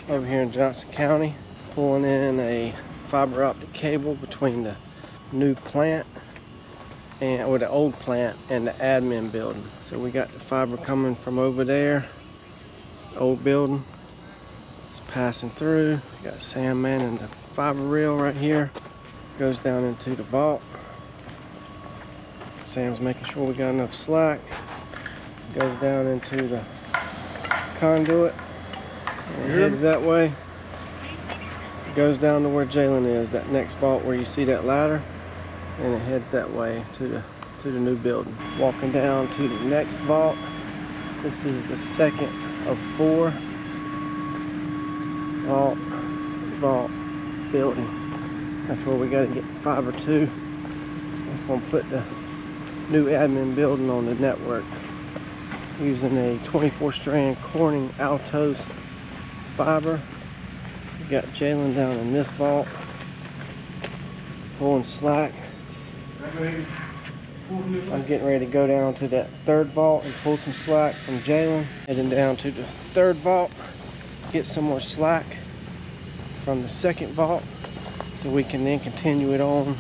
over here in Johnson County, pulling in a fiber optic cable between the new plant or the old plant and the admin building. So we got the fiber coming from over there, old building. It's passing through. We got Sam manning the fiber reel right here. Goes down into the vault. Sam's making sure we got enough slack. Goes down into the conduit and heads that way. Goes down to where Jalen is, that next vault where you see that ladder, and it heads that way to the new building. Walking down to the next vault. This is the second of 4 vault building. That's where we got to get the fiber to. That's going to put the new admin building on the network using a 24 strand Corning Altos fiber. We got Jalen down in this vault pulling slack. I'm getting ready to go down to that 3rd vault and pull some slack from Jalen. Heading down to the 3rd vault, get some more slack from the 2nd vault so we can then continue it on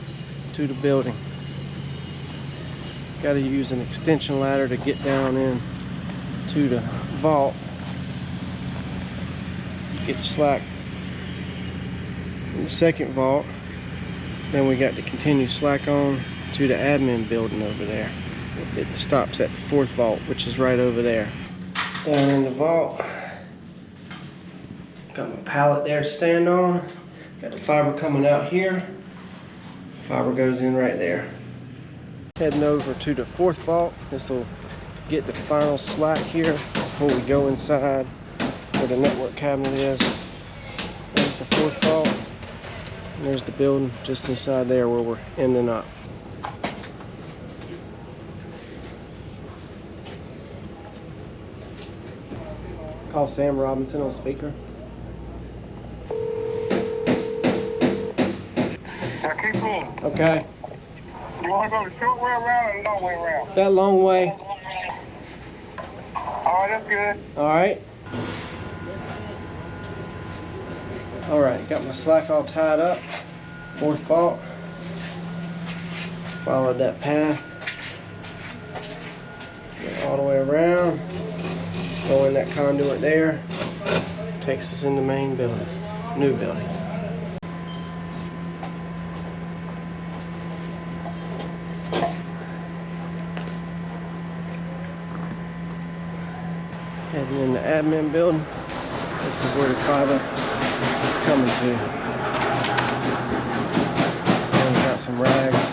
to the building. Got to use an extension ladder to get down in to the vault. Get the slack from the 2nd vault. Then we got to continue slack on to the admin building over there. It stops at the 4th vault, which is right over there. Down in the vault, got my pallet there to stand on. Got the fiber coming out here. Fiber goes in right there. Heading over to the 4th vault. This will get the final slack here before we go inside where the network cabinet is. There's the 4th vault. And there's the building just inside there where we're ending up. Call Sam Robinson on speaker. Keep going. Okay. You want to go the short way around or the long way around? That long way. Alright, that's good. Alright. Alright, got my slack all tied up. 4th vault. Followed that path. Get all the way around. Go in that conduit there. Takes us in the main building. New building. Heading in the admin building. This is where the fiber is coming to. So we got some rags